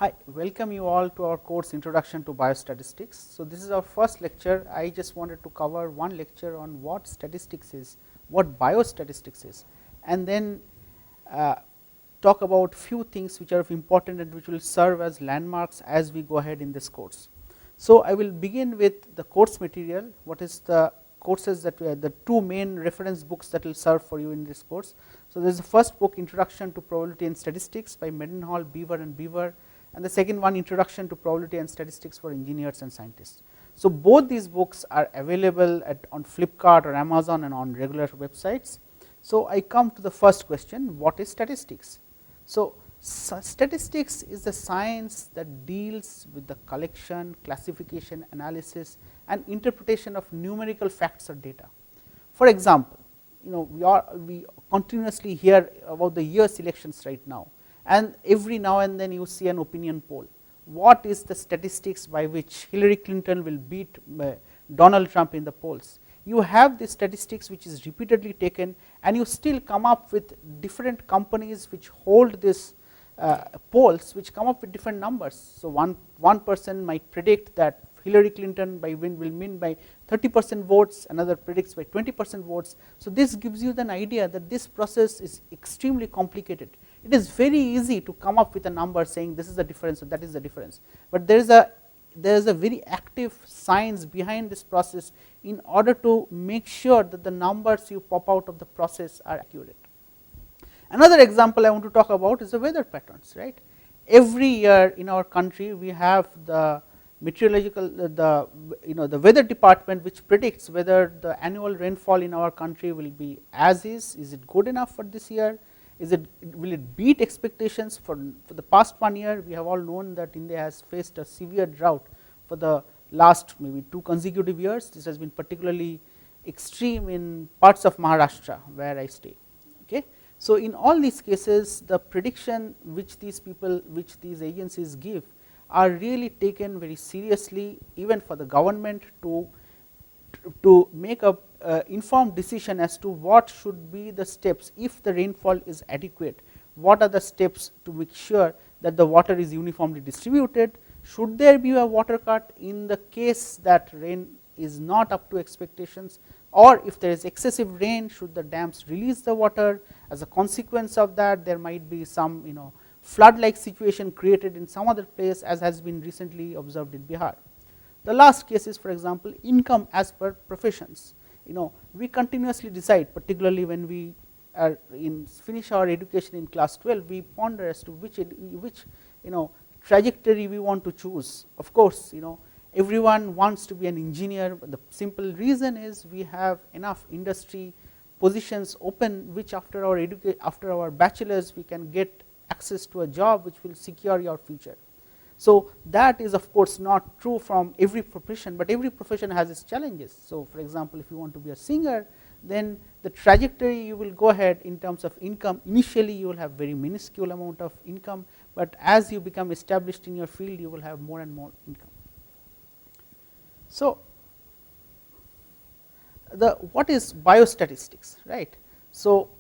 Hi, welcome you all to our course Introduction to Biostatistics. So, this is our first lecture. I just wanted to cover one lecture on what statistics is, what biostatistics is, and then talk about few things which are important and which will serve as landmarks as we go ahead in this course. So, I will begin with the course material, what is the courses that we are, the two main reference books that will serve for you in this course. So, there is the first book, Introduction to Probability and Statistics by Mendenhall, Beaver and Beaver, and the second one, Introduction to Probability and Statistics for Engineers and Scientists. So, both these books are available on Flipkart or Amazon and on regular websites. So, I come to the first question, what is statistics? So, statistics is the science that deals with the collection, classification, analysis and interpretation of numerical facts or data. For example, we continuously hear about the US elections right now, and every now and then you see an opinion poll. What is the statistics by which Hillary Clinton will beat Donald Trump in the polls? You have the statistics which is repeatedly taken, and you still come up with different companies which hold this polls which come up with different numbers. So, one person might predict that Hillary Clinton will win by 30% votes, another predicts by 20% votes. So, this gives you an idea that this process is extremely complicated. It is very easy to come up with a number saying this is the difference or that is the difference, but there is a very active science behind this process in order to make sure that the numbers you pop out of the process are accurate. Another example I want to talk about is the weather patterns, right. Every year in our country we have the meteorological, the weather department which predicts whether the annual rainfall in our country will be as is it good enough for this year, will it beat expectations. For the past 1 year we have all known that India has faced a severe drought for the last maybe 2 consecutive years. This has been particularly extreme in parts of Maharashtra where I stay. Okay. So, in all these cases the prediction which these agencies give are really taken very seriously, even for the government to make a informed decision as to what should be the steps. If the rainfall is adequate, what are the steps to make sure that the water is uniformly distributed? Should there be a water cut in the case that rain is not up to expectations, or if there is excessive rain, should the dams release the water? As a consequence of that, there might be some flood like situation created in some other place, as has been recently observed in Bihar. The last case is, for example, income as per professions. We continuously decide, particularly when we are finish our education in class 12, we ponder as to which trajectory we want to choose. Of course, everyone wants to be an engineer, but the simple reason is we have enough industry positions open, which after our bachelor's we can get access to a job which will secure your future. So, that is of course not true from every profession, but every profession has its challenges. So, for example, if you want to be a singer, then the trajectory you will go ahead in terms of income, initially you will have very minuscule amount of income, but as you become established in your field you will have more and more income. So, what is biostatistics, right? So,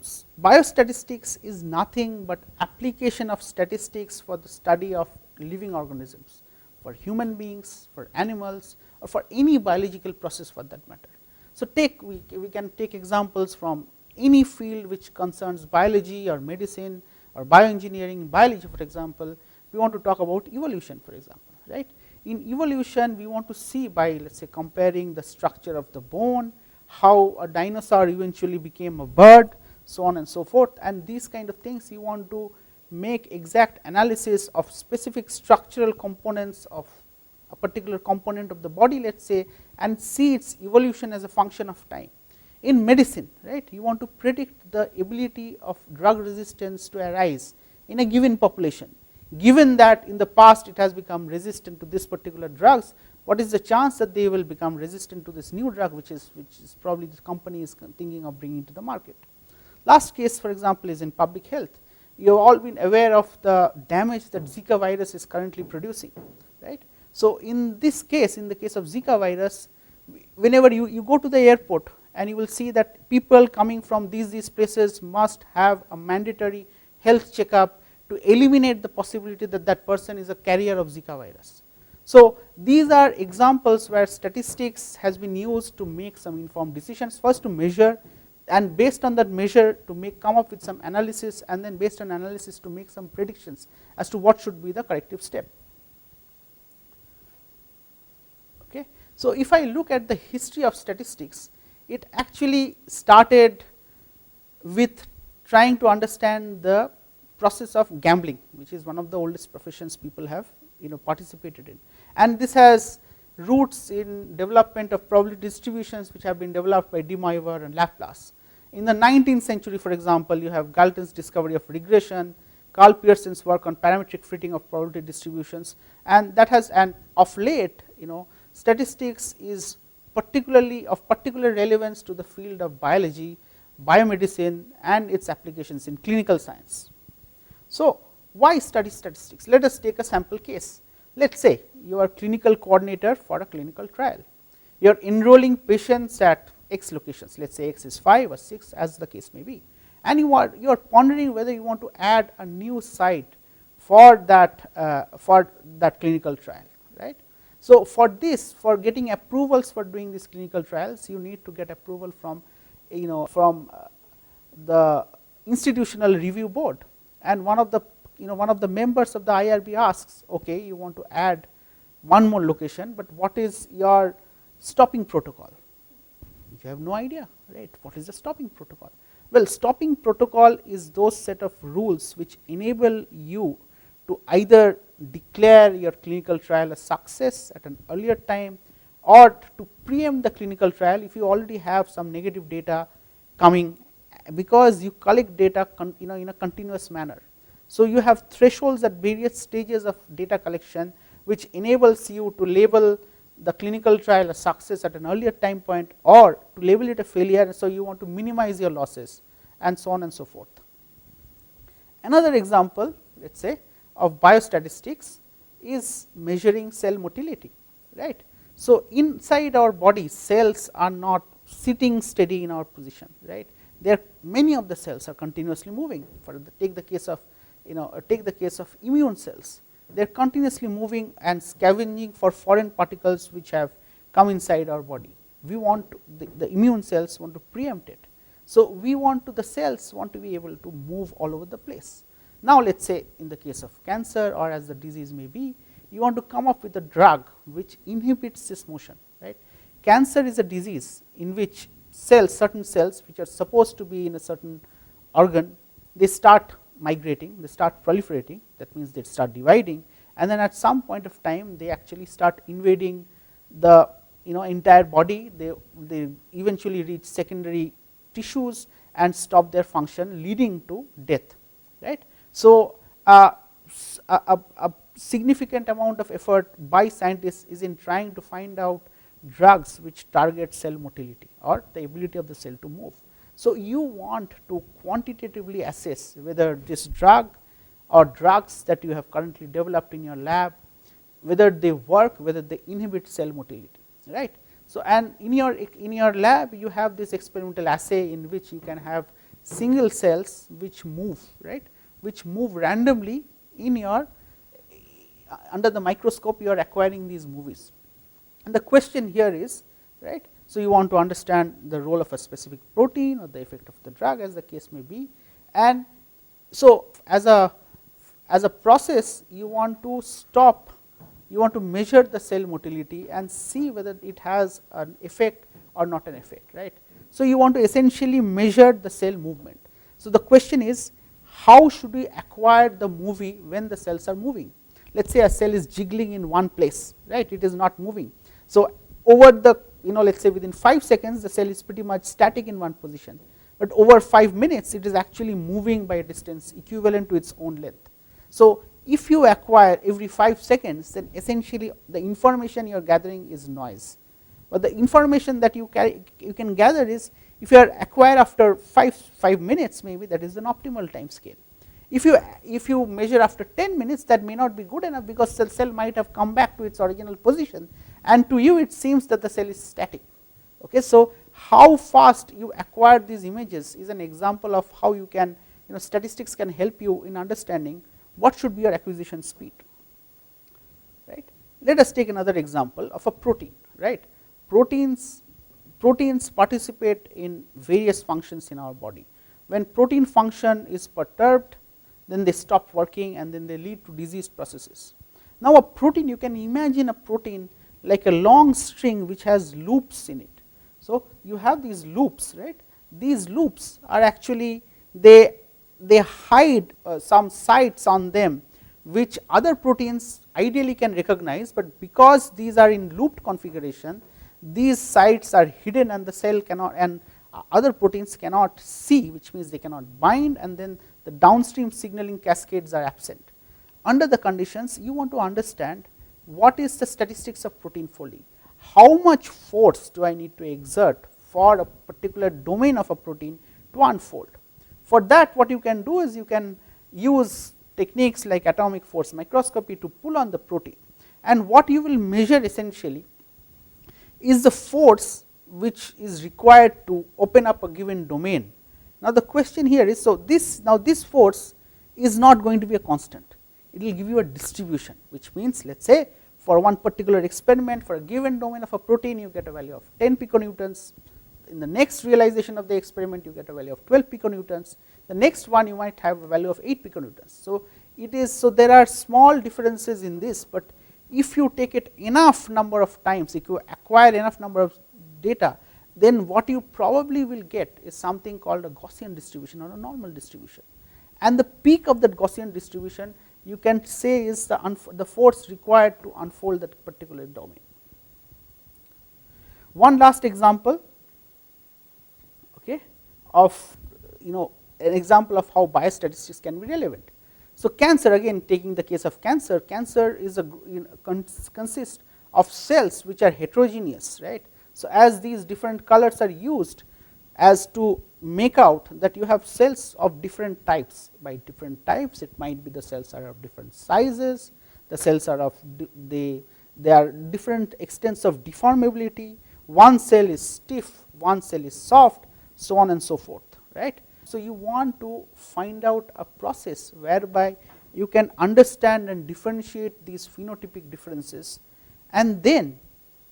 biostatistics is nothing but application of statistics for the study of living organisms, for human beings, for animals, or for any biological process for that matter. So, we can take examples from any field which concerns biology or medicine or bioengineering. Biology, for example, we want to talk about evolution, for example, right. In evolution we want to see by, let us say, comparing the structure of the bone, how a dinosaur eventually became a bird, so on and so forth, and these kind of things you want to make exact analysis of specific structural components of a particular component of the body, let us say, and see its evolution as a function of time. In medicine, right, you want to predict the ability of drug resistance to arise in a given population. Given that in the past it has become resistant to this particular drugs, what is the chance that they will become resistant to this new drug which is probably this company is thinking of bringing to the market. Last case, for example, is in public health. You have all been aware of the damage that Zika virus is currently producing, right. So, in this case, in the case of Zika virus, whenever you go to the airport and you will see that people coming from these places must have a mandatory health checkup to eliminate the possibility that that person is a carrier of Zika virus. So, these are examples where statistics has been used to make some informed decisions, first to measure, and based on that measure to come up with some analysis, and then based on analysis to make some predictions as to what should be the corrective step. Okay. So, if I look at the history of statistics, it actually started with trying to understand the process of gambling, which is one of the oldest professions people have participated in, and this has roots in development of probability distributions which have been developed by De Moivre and Laplace. In the 19th century, for example, you have Galton's discovery of regression, Carl Pearson's work on parametric fitting of probability distributions, and that has, and of late statistics is particularly of particular relevance to the field of biology, biomedicine, and its applications in clinical science. So, why study statistics? Let us take a sample case. Let us say you are clinical coordinator for a clinical trial. You are enrolling patients at X locations, let us say X is 5 or 6 as the case may be, and you are pondering whether you want to add a new site for that clinical trial, right. So, for this, for getting approvals for doing these clinical trials, you need to get approval from the institutional review board, and one of the members of the IRB asks, okay, you want to add one more location, but what is your stopping protocol? You have no idea, right? What is the stopping protocol? Well, stopping protocol is those set of rules which enable you to either declare your clinical trial a success at an earlier time, or to preempt the clinical trial if you already have some negative data coming, because you collect data in a continuous manner. So, you have thresholds at various stages of data collection which enables you to label the clinical trial a success at an earlier time point, or to label it a failure. So, you want to minimize your losses, and so on and so forth. Another example, let us say, of biostatistics is measuring cell motility, right. So, inside our body, cells are not sitting steady in our position, right. There many of the cells are continuously moving. Take the case of immune cells. They are continuously moving and scavenging for foreign particles which have come inside our body. We want the immune cells want to preempt it. So, the cells want to be able to move all over the place. Now, let us say in the case of cancer, or as the disease may be, you want to come up with a drug which inhibits this motion, right. Cancer is a disease in which certain cells which are supposed to be in a certain organ, they start migrating, they start proliferating, that means they start dividing, and then at some point of time they actually start invading the entire body. They eventually reach secondary tissues and stop their function, leading to death, right. So, a significant amount of effort by scientists is in trying to find out drugs which target cell motility, or the ability of the cell to move. So, you want to quantitatively assess whether this drug or drugs that you have currently developed in your lab, whether they work, whether they inhibit cell motility, right. So, and in your lab you have this experimental assay in which you can have single cells which move, right, which move randomly in your under the microscope. You are acquiring these movies, and the question here is, right. So, you want to understand the role of a specific protein or the effect of the drug, as the case may be, and so as a process you want to measure the cell motility and see whether it has an effect or not an effect, right. So, you want to essentially measure the cell movement. So, the question is, how should we acquire the movie when the cells are moving? Let us say a cell is jiggling in one place, right, it is not moving. So, over the let us say within 5 seconds the cell is pretty much static in one position, but over 5 minutes it is actually moving by a distance equivalent to its own length. So, if you acquire every 5 seconds, then essentially the information you are gathering is noise, but the information that you can gather is, if you acquire after 5 minutes, maybe that is an optimal time scale. If you measure after 10 minutes, that may not be good enough, because the cell might have come back to its original position, and to you it seems that the cell is static. Okay, so, how fast you acquire these images is an example of how you can statistics can help you in understanding what should be your acquisition speed, right. Let us take another example of a protein, right. Proteins participate in various functions in our body. When protein function is perturbed, then they stop working and then they lead to disease processes. Now, a protein, you can imagine a protein like a long string which has loops in it. So, you have these loops, right. These loops are actually, they hide some sites on them which other proteins ideally can recognize, but because these are in looped configuration, these sites are hidden and the cell cannot, and other proteins cannot see, which means they cannot bind, and then the downstream signaling cascades are absent. Under the conditions, you want to understand what is the statistics of protein folding, how much force do I need to exert for a particular domain of a protein to unfold. For that, what you can do is you can use techniques like atomic force microscopy to pull on the protein, and what you will measure essentially is the force which is required to open up a given domain. Now, the question here is, so this force is not going to be a constant, it will give you a distribution, which means, let us say for one particular experiment for a given domain of a protein, you get a value of 10 piconewtons. In the next realization of the experiment, you get a value of 12 piconewtons. The next one you might have a value of 8 piconewtons. So, it is, so there are small differences in this, but if you take it enough number of times, if you acquire enough number of data, then what you probably will get is something called a Gaussian distribution or a normal distribution. And the peak of that Gaussian distribution, you can say, is the force required to unfold that particular domain. One last example, okay, of an example of how biostatistics can be relevant. So, cancer, again taking the case of cancer, cancer is consists of cells which are heterogeneous, right. So, as these different colors are used as to make out that you have cells of different types. By different types, it might be the cells are of different sizes, the cells are of they are different extents of deformability, one cell is stiff, one cell is soft, so on and so forth, right. So, you want to find out a process whereby you can understand and differentiate these phenotypic differences, and then,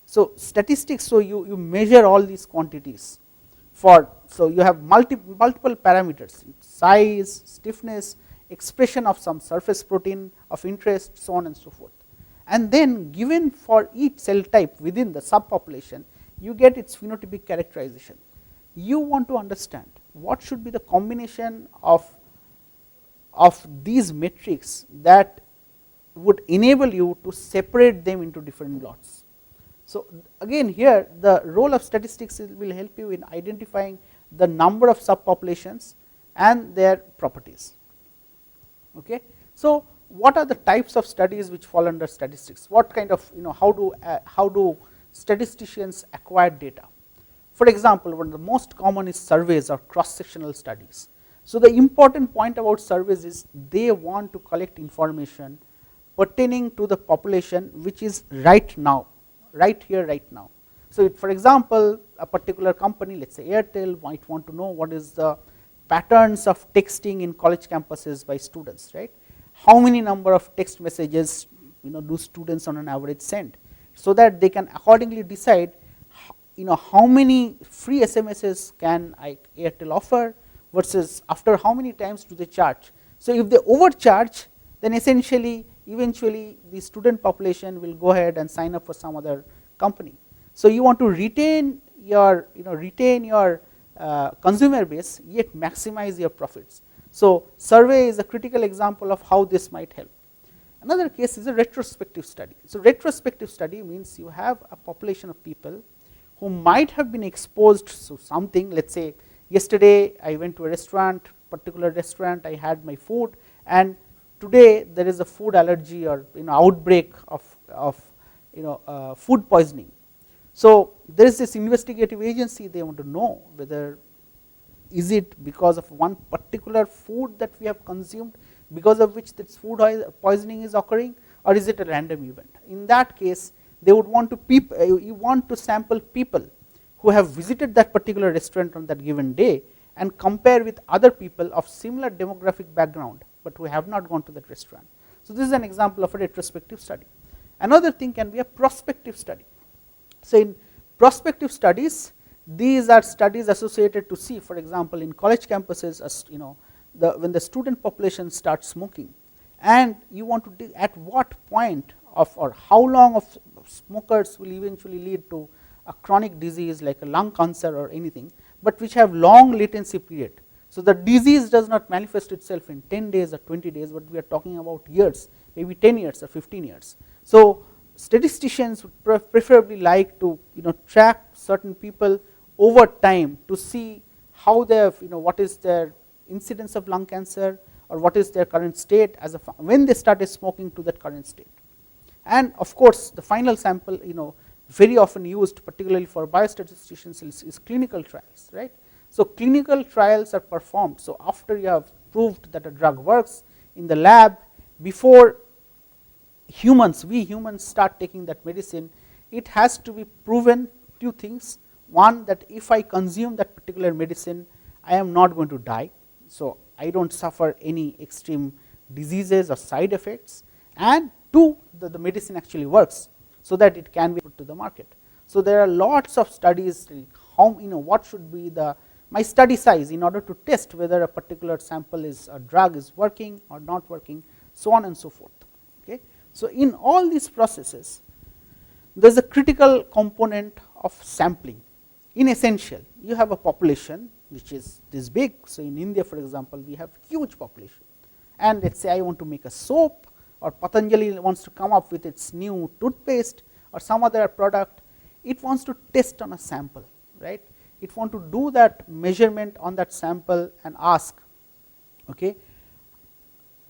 so statistics, so you measure all these quantities for, so you have multiple parameters, size, stiffness, expression of some surface protein of interest, so on and so forth. And then given for each cell type within the subpopulation, you get its phenotypic characterization. You want to understand what should be the combination of these metrics that would enable you to separate them into different lots. So, again here the role of statistics will help you in identifying the number of subpopulations and their properties. Okay. So, what are the types of studies which fall under statistics? What kind of, how do statisticians acquire data? For example, one of the most common is surveys or cross-sectional studies. So, the important point about surveys is they want to collect information pertaining to the population which is right now, right here, right now. So, for example, a particular company, let us say Airtel, might want to know what is the patterns of texting in college campuses by students, right. How many number of text messages do students on an average send, so that they can accordingly decide how many free SMSs can Airtel offer versus after how many times do they charge. So, if they overcharge, then essentially eventually the student population will go ahead and sign up for some other company. So, you want to retain your consumer base, yet maximize your profits. So, survey is a critical example of how this might help. Another case is a retrospective study. So, retrospective study means you have a population of people who might have been exposed to something. Let us say yesterday I went to a restaurant, particular restaurant, I had my food, and today there is a food allergy or outbreak of food poisoning. So, there is this investigative agency, they want to know whether is it because of one particular food that we have consumed, because of which this food poisoning is occurring, or is it a random event. In that case, they would want to you want to sample people who have visited that particular restaurant on that given day and compare with other people of similar demographic background but who have not gone to that restaurant. So, this is an example of a retrospective study. Another thing can be a prospective study. So, in prospective studies, these are studies associated to see, for example, in college campuses, as when the student population starts smoking, and you want to at what point of or how long of smokers will eventually lead to a chronic disease like a lung cancer or anything, but which have long latency period. So, the disease does not manifest itself in 10 days or 20 days, but we are talking about years, maybe 10 years or 15 years. So, statisticians would preferably like to track certain people over time to see how they have, what is their incidence of lung cancer, or what is their current state as when they started smoking to that current state. And of course, the final sample very often used particularly for biostatisticians is clinical trials, right. So, clinical trials are performed. So, after you have proved that a drug works in the lab, before we humans start taking that medicine, it has to be proven two things. One, that if I consume that particular medicine, I am not going to die. So, I do not suffer any extreme diseases or side effects, and two, the medicine actually works, so that it can be put to the market. So, there are lots of studies, how what should be my study size in order to test whether a particular sample drug is working or not working, so on and so forth. Okay. So, in all these processes, there is a critical component of sampling. In essential, you have a population which is this big. So, in India, for example, we have huge population, and let us say I want to make a soap, or Patanjali wants to come up with its new toothpaste or some other product. It wants to test on a sample, right. It wants to do that measurement on that sample and ask, okay,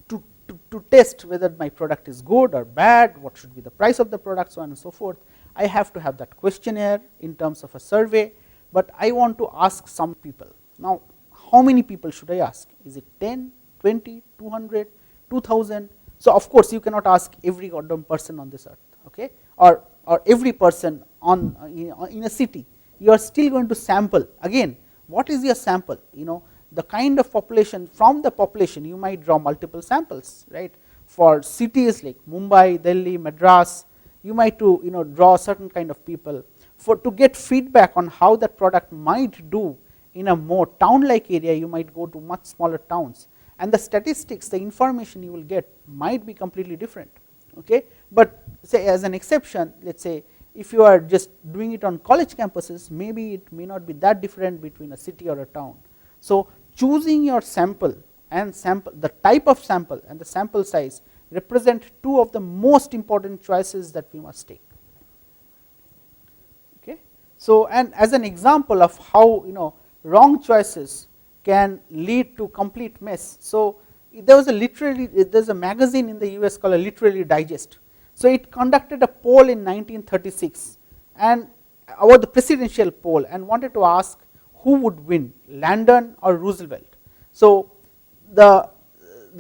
to test whether my product is good or bad, what should be the price of the product, so on and so forth. I have to have that questionnaire in terms of a survey, but I want to ask some people. Now, how many people should I ask? Is it 10, 20, 200, 2000? So, of course, you cannot ask every goddamn person on this earth, okay, or every person in a city. You are still going to sample. Again, what is your sample? The kind of population, from the population you might draw multiple samples, right. For cities like Mumbai, Delhi, Madras, you might draw a certain kind of people to get feedback on how that product might do in a more town like area. You might go to much smaller towns, and the statistics, the information you will get might be completely different, okay. But say as an exception, let us say if you are just doing it on college campuses, maybe it may not be that different between a city or a town. So, choosing your sample and the type of sample and the sample size represent two of the most important choices that we must take. Okay. So, and as an example of how wrong choices can lead to complete mess. So, there's a magazine in the US called a Literary Digest. So, it conducted a poll in 1936 and about the presidential poll, and wanted to ask who would win, Landon or Roosevelt. So, the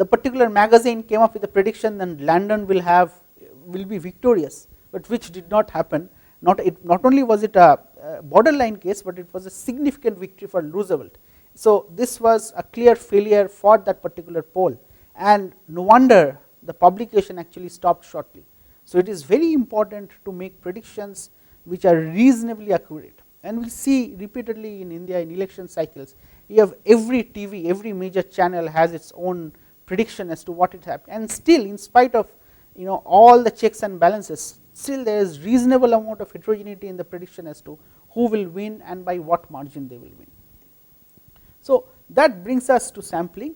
particular magazine came up with a prediction that Landon will be victorious, but which did not happen. Not only was it a borderline case, but it was a significant victory for Roosevelt. So, this was a clear failure for that particular poll, and no wonder the publication actually stopped shortly. So, it is very important to make predictions which are reasonably accurate, and we see repeatedly in India in election cycles, you have every TV, every major channel has its own prediction as to what it happened, and still in spite of all the checks and balances, still there is reasonable amount of heterogeneity in the prediction as to who will win and by what margin they will win. So, that brings us to sampling,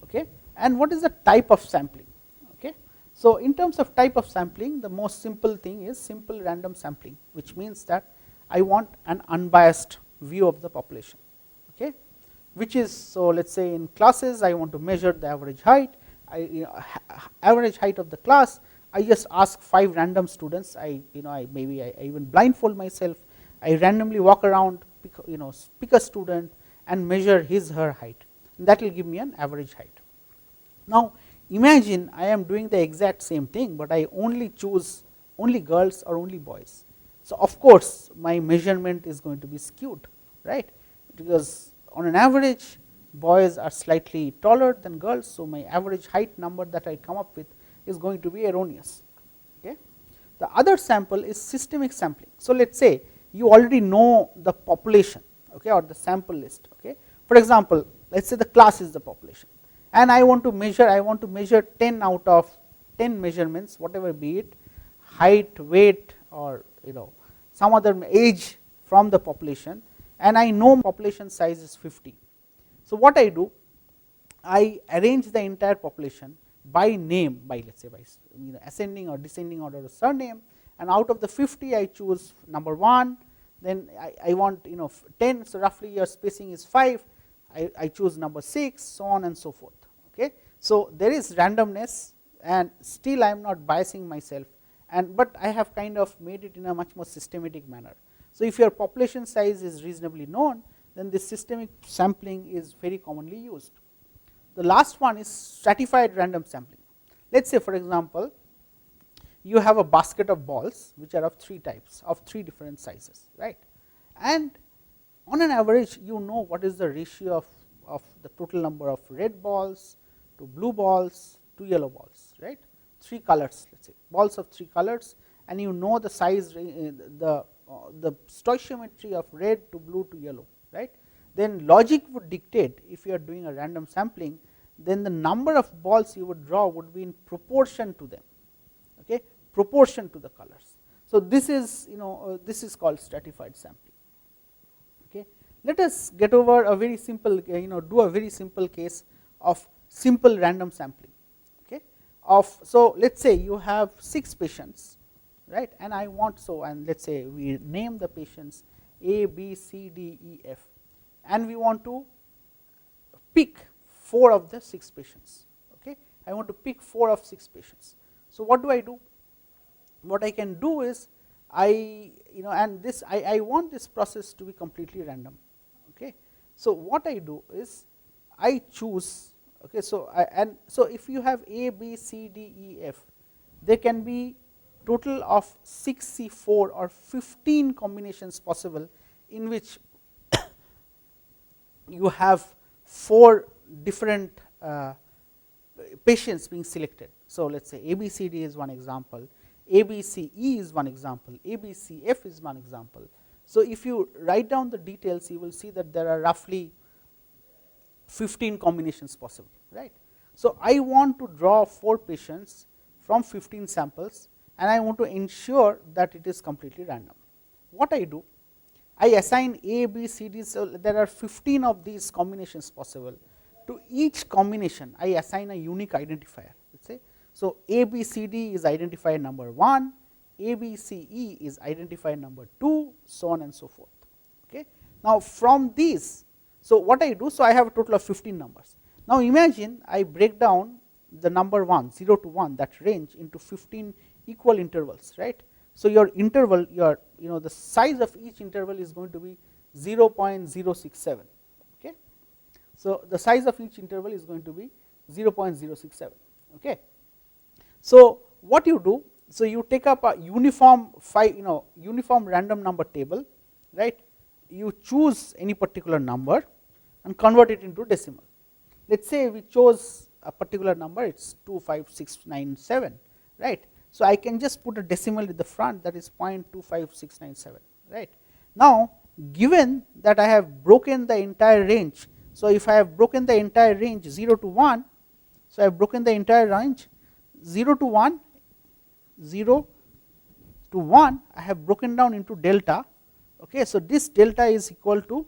okay. And what is the type of sampling? Okay. So, in terms of type of sampling, the most simple thing is simple random sampling, which means that I want an unbiased view of the population, okay, which is, so let us say in classes I want to measure the average height, average height of the class. I just ask 5 random students, I even blindfold myself, I randomly walk around, pick a student and measure her height, and that will give me an average height. Now, imagine I am doing the exact same thing, but I only choose only girls or only boys. So, of course, my measurement is going to be skewed, right, because on an average boys are slightly taller than girls. So, my average height number that I come up with is going to be erroneous. Okay. The other sample is systemic sampling. So, let us say you already know the population, okay, or the sample list. Okay. For example, let us say the class is the population, and I want to measure 10 out of 10 measurements, whatever be it, height, weight, or some other age from the population, and I know population size is 50. So, what I do, I arrange the entire population by name, by let us say by ascending or descending order of surname, and out of the 50 I choose number 1, then I want 10, so roughly your spacing is 5, I choose number 6, so on and so forth. Okay. So, there is randomness, and still I am not biasing myself, but I have kind of made it in a much more systematic manner. So, if your population size is reasonably known, then this systemic sampling is very commonly used. The last one is stratified random sampling. Let us say, for example, you have a basket of balls which are of 3 types, of 3 different sizes, right, and on an average you know what is the ratio of the total number of red balls to blue balls to yellow balls, right, 3 colors, let us say balls of 3 colors, and you know the size, the stoichiometry of red to blue to yellow, right. Then logic would dictate, if you are doing a random sampling, then the number of balls you would draw would be in proportion to them, okay, proportion to the colors. So, this is this is called stratified sampling. Okay. Let us get over a very simple, do a very simple case of simple random sampling. Okay. So, let us say you have 6 patients, right, and I want, and let us say we name the patients A, B, C, D, E, F, and we want to pick 4 of the 6 patients. Okay. I want to pick 4 of 6 patients. So, what do I do? What I can do is I want this process to be completely random. Okay. So, what I do is I choose. Okay. So, if you have A, B, C, D, E, F, there can be total of 6C4 or 15 combinations possible, in which you have 4 different patients being selected. So, let us say ABCD is one example, ABCE is one example, ABCF is one example. So, if you write down the details, you will see that there are roughly 15 combinations possible, right. So, I want to draw 4 patients from 15 samples, and I want to ensure that it is completely random. What I do, I assign A, B, C, D, so there are 15 of these combinations possible. To each combination, I assign a unique identifier, let us say. So, A, B, C, D is identifier number 1, A, B, C, E is identifier number 2, so on and so forth. Okay. Now, from these, so what I do, so I have a total of 15 numbers. Now, imagine I break down the number 1, 0 to 1, that range, into 15 equal intervals, right. So, your interval, the size of each interval is going to be 0.067. Okay. So, the size of each interval is going to be 0.067. Okay. So, what you do, so you take up a uniform random number table, right. You choose any particular number and convert it into decimal. Let us say we chose a particular number, it is 25697, right. So, I can just put a decimal at the front, that is 0.25697, right. Now, given that I have broken the entire range, so if I have broken the entire range 0 to 1, so I have broken the entire range 0 to 1, 0 to 1, I have broken down into delta. Okay. So, this delta is equal to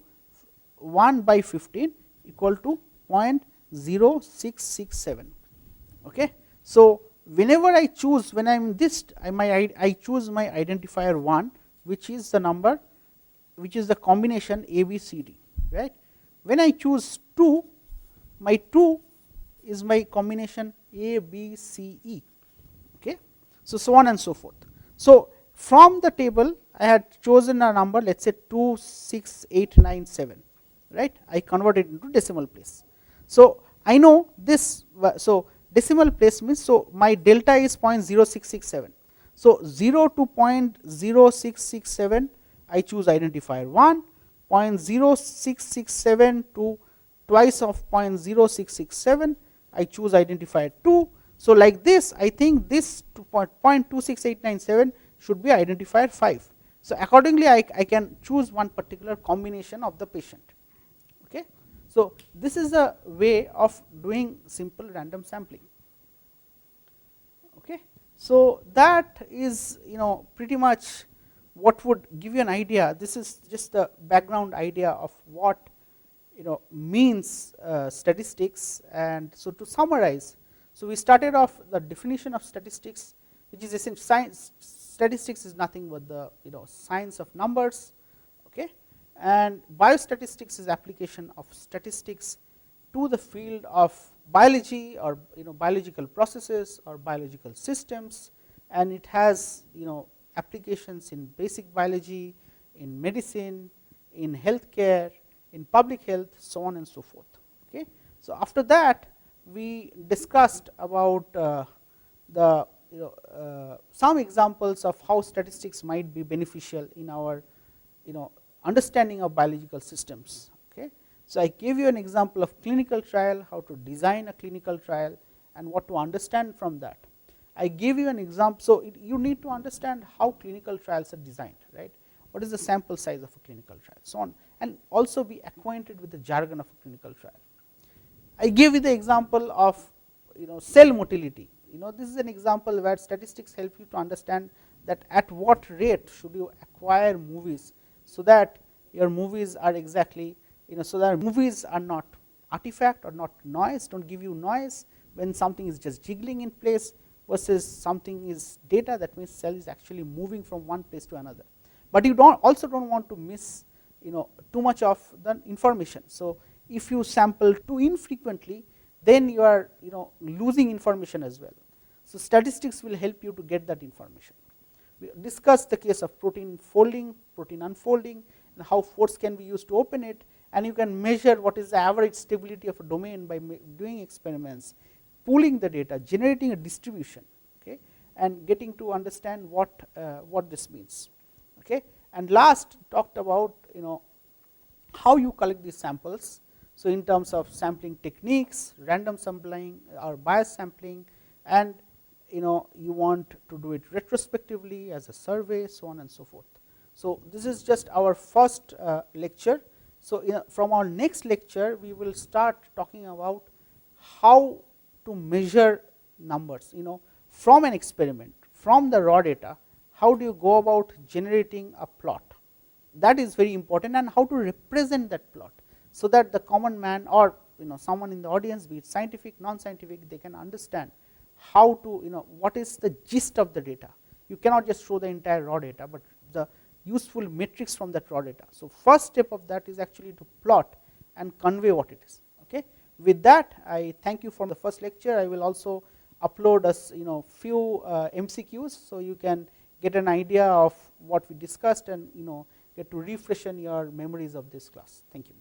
1 by 15 equal to 0.0667. Okay. So, whenever I choose, when I am this, I choose my identifier 1, which is the number, which is the combination ABCD, right. When I choose 2, my 2 is my combination ABCE. Okay. So, so on and so forth. So, from the table I had chosen a number, let us say 26897, right. I convert it into decimal place. So, I know this, so decimal place means, so my delta is 0.0667. So, 0 to 0.0667 I choose identifier 1, 0.0667 to twice of 0.0667, I choose identifier 2. So, like this, I think this 0.26897 should be identifier 5. So, accordingly, I can choose one particular combination of the patient. Okay. So, this is a way of doing simple random sampling. Okay. So, that is pretty much what would give you an idea. This is just the background idea of what means statistics. And so, to summarize, so we started off the definition of statistics, which is essentially science. Statistics is nothing but the science of numbers, okay, and biostatistics is application of statistics to the field of biology or biological processes or biological systems, and it has applications in basic biology, in medicine, in healthcare, in public health, so on and so forth. Okay. So, after that we discussed about the some examples of how statistics might be beneficial in our understanding of biological systems. Okay. So, I gave you an example of clinical trial, how to design a clinical trial and what to understand from that. I gave you an example. So, you need to understand how clinical trials are designed, right? What is the sample size of a clinical trial, so on, and also be acquainted with the jargon of a clinical trial. I gave you the example of cell motility. This is an example where statistics help you to understand that at what rate should you acquire movies, so that your movies are exactly so that movies are not artifact or not noise, don't give you noise when something is just jiggling in place, versus something is data, that means cell is actually moving from one place to another. But you also don't want to miss too much of the information. So, if you sample too infrequently, then you are losing information as well. So, statistics will help you to get that information. We discussed the case of protein folding, protein unfolding, and how force can be used to open it, and you can measure what is the average stability of a domain by doing experiments, pooling the data, generating a distribution, okay, and getting to understand what this means. Okay. And last, talked about how you collect these samples. So, in terms of sampling techniques, random sampling or bias sampling, and you want to do it retrospectively as a survey, so on and so forth. So, this is just our first lecture. So, from our next lecture we will start talking about how to measure numbers from an experiment, from the raw data. How do you go about generating a plot? That is very important, and how to represent that plot, so that the common man or someone in the audience, be it scientific, non-scientific, they can understand how to what is the gist of the data. You cannot just show the entire raw data, but the useful metrics from that raw data. So, first step of that is actually to plot and convey what it is. Okay. With that, I thank you for the first lecture. I will also upload few MCQs, so you can get an idea of what we discussed and get to refreshen your memories of this class. Thank you.